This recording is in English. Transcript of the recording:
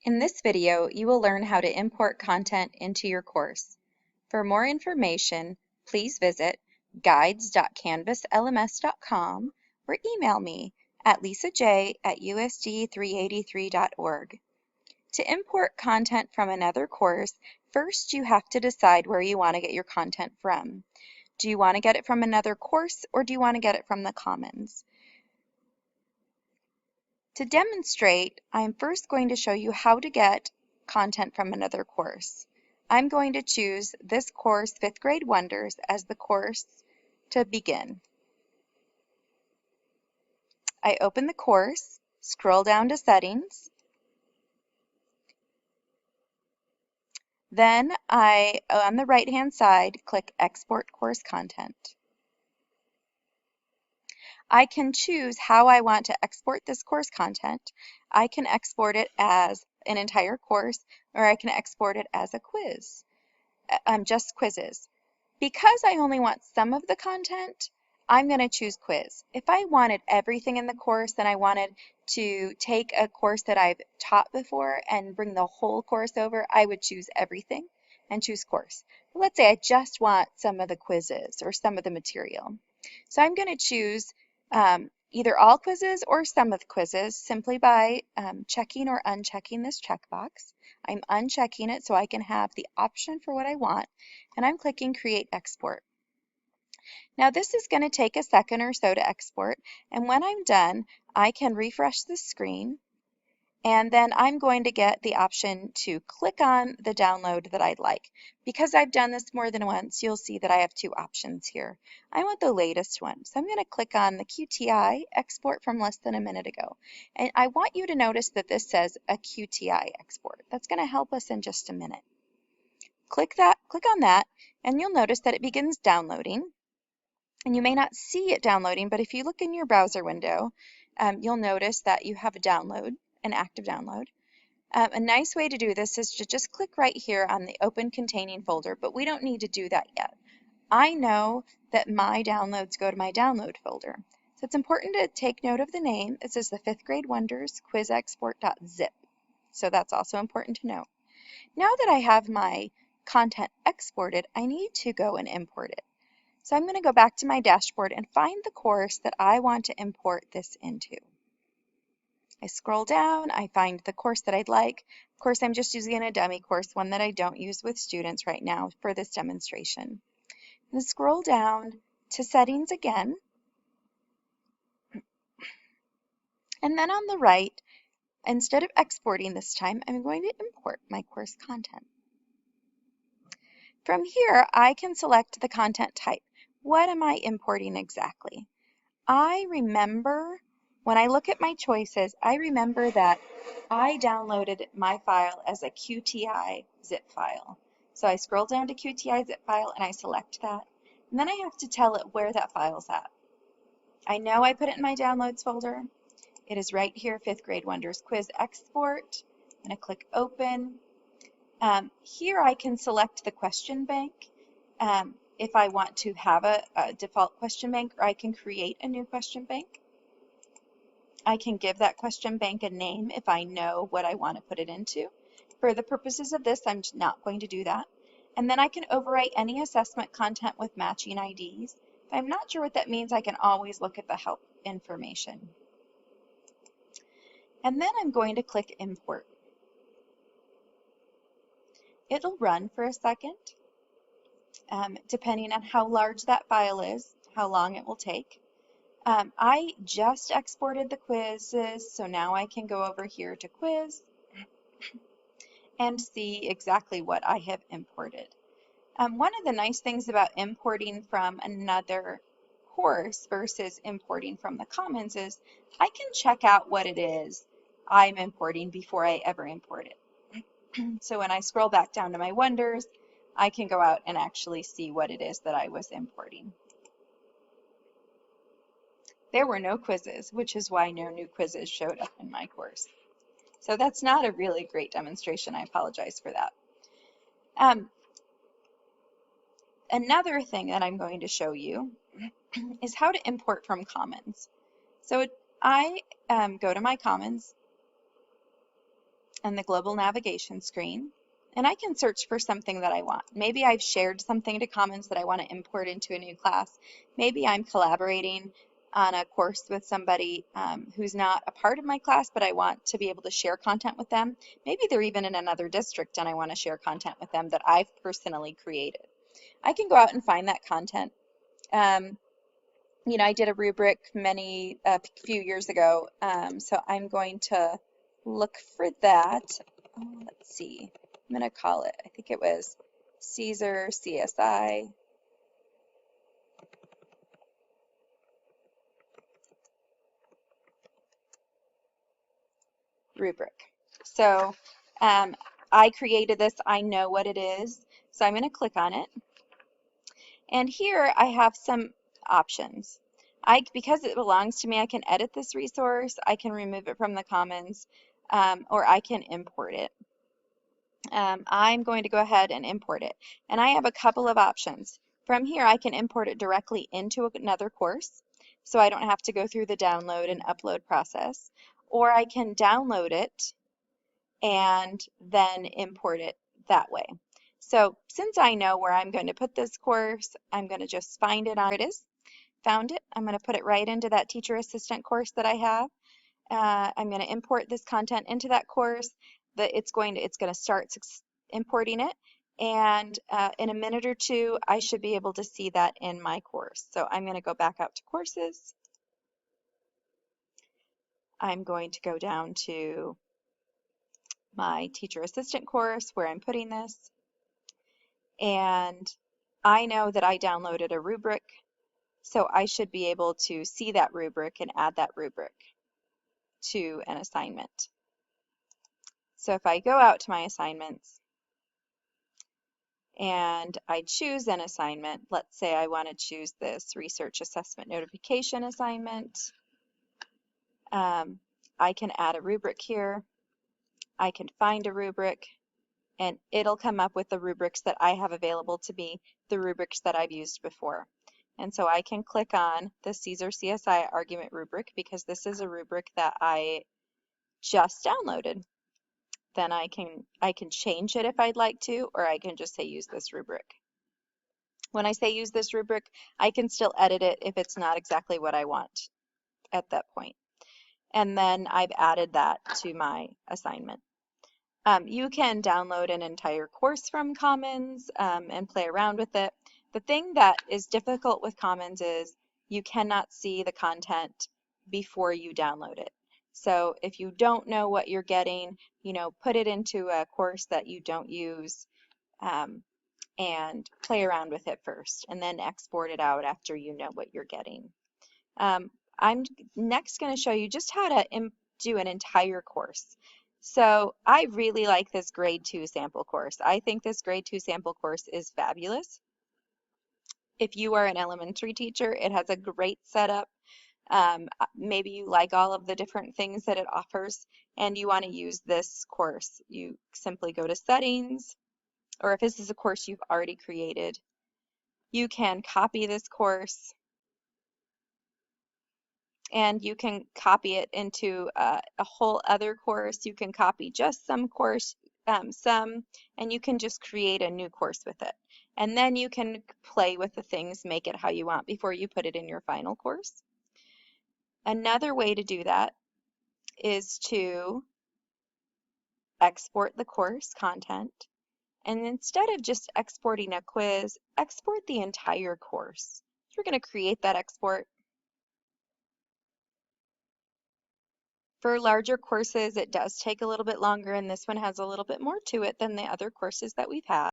In this video, you will learn how to import content into your course. For more information, please visit guides.canvaslms.com or email me at lisaj@usd383.org. To import content from another course, first you have to decide where you want to get your content from. Do you want to get it from another course or do you want to get it from the Commons? To demonstrate, I'm first going to show you how to get content from another course. I'm going to choose this course, 5th Grade Wonders, as the course to begin. I open the course, scroll down to Settings, then on the right-hand side, click Export Course Content. I can choose how I want to export this course content. I can export it as an entire course, or I can export it as a quiz, just quizzes. Because I only want some of the content, I'm going to choose quiz. If I wanted everything in the course, then I wanted to take a course that I've taught before and bring the whole course over, I would choose everything and choose course. But let's say I just want some of the quizzes or some of the material. So I'm going to choose either all quizzes or some of the quizzes simply by checking or unchecking this checkbox. I'm unchecking it so I can have the option for what I want, and I'm clicking Create Export. Now this is going to take a second or so to export, and when I'm done, I can refresh the screen, and then I'm going to get the option to click on the download that I'd like. Because I've done this more than once, you'll see that I have two options here. I want the latest one, so I'm going to click on the QTI export from less than a minute ago. And I want you to notice that this says a QTI export. That's going to help us in just a minute. Click on that, and you'll notice that it begins downloading. And you may not see it downloading, but if you look in your browser window, you'll notice that you have a download, an active download. A nice way to do this is to just click right here on the Open Containing folder, but we don't need to do that yet. I know that my downloads go to my download folder. So it's important to take note of the name. It says the 5th Grade Wonders Quiz Export.zip. So that's also important to note. Now that I have my content exported, I need to go and import it. So I'm going to go back to my dashboard and find the course that I want to import this into. I scroll down, I find the course that I'd like. Of course, I'm just using a dummy course, one that I don't use with students right now for this demonstration. And scroll down to Settings again. And then on the right, instead of exporting this time, I'm going to import my course content. From here, I can select the content type. What am I importing exactly? I remember, when I look at my choices, I remember that I downloaded my file as a QTI zip file. So I scroll down to QTI zip file and I select that. And then I have to tell it where that file's at. I know I put it in my downloads folder. It is right here, 5th Grade Wonders Quiz Export. I'm going to click Open. Here I can select the question bank. If I want to have a default question bank, or I can create a new question bank. I can give that question bank a name if I know what I want to put it into. For the purposes of this, I'm not going to do that. And then I can overwrite any assessment content with matching IDs. If I'm not sure what that means, I can always look at the help information. And then I'm going to click Import. It'll run for a second. Depending on how large that file is, how long it will take. I just exported the quizzes, so now I can go over here to Quiz and see exactly what I have imported. One of the nice things about importing from another course versus importing from the Commons is I can check out what it is I'm importing before I ever import it. So when I scroll back down to my Wonders, I can go out and actually see what it is that I was importing. There were no quizzes, which is why no new quizzes showed up in my course. So that's not a really great demonstration. I apologize for that. Another thing that I'm going to show you is how to import from Commons. So I go to my Commons, and the global navigation screen, and I can search for something that I want. Maybe I've shared something to Commons that I want to import into a new class. Maybe I'm collaborating on a course with somebody who's not a part of my class, but I want to be able to share content with them. Maybe they're even in another district and I want to share content with them that I've personally created. I can go out and find that content. You know, I did a rubric a few years ago, so I'm going to look for that. Oh, let's see. I'm going to call it, I think it was Caesar CSI rubric. So I created this. I know what it is. So I'm going to click on it. And here I have some options. Because it belongs to me, I can edit this resource, I can remove it from the Commons, or I can import it. I'm going to go ahead and import it. And I have a couple of options. From here, I can import it directly into another course, so I don't have to go through the download and upload process. Or I can download it and then import it that way. So since I know where I'm going to put this course, I'm going to just find it on, it is, found it. I'm going to put it right into that teacher assistant course that I have. I'm going to import this content into that course. It's going to start importing it, and in a minute or two I should be able to see that in my course. So I'm going to go back out to courses. I'm going to go down to my teacher assistant course where I'm putting this, and I know that I downloaded a rubric, so I should be able to see that rubric and add that rubric to an assignment. So if I go out to my assignments and I choose an assignment, let's say I want to choose this research assessment notification assignment, I can add a rubric here. I can find a rubric, and it'll come up with the rubrics that I have available to me, the rubrics that I've used before. And so I can click on the Caesar CSI argument rubric because this is a rubric that I just downloaded. Then I can change it if I'd like to, or I can just say use this rubric. When I say use this rubric, I can still edit it if it's not exactly what I want at that point. And then I've added that to my assignment. You can download an entire course from Commons and play around with it. The thing that is difficult with Commons is you cannot see the content before you download it. So if you don't know what you're getting, you know, put it into a course that you don't use and play around with it first, and then export it out after you know what you're getting. I'm next going to show you just how to do an entire course. So I really like this grade 2 sample course. I think this grade 2 sample course is fabulous. If you are an elementary teacher, it has a great setup. Maybe you like all of the different things that it offers and you want to use this course. You simply go to settings, or if this is a course you've already created, you can copy this course and you can copy it into a whole other course. You can copy just some course, and you can just create a new course with it. And then you can play with the things, make it how you want before you put it in your final course. Another way to do that is to export the course content. And instead of just exporting a quiz, export the entire course. You're going to create that export. For larger courses, it does take a little bit longer, and this one has a little bit more to it than the other courses that we've had.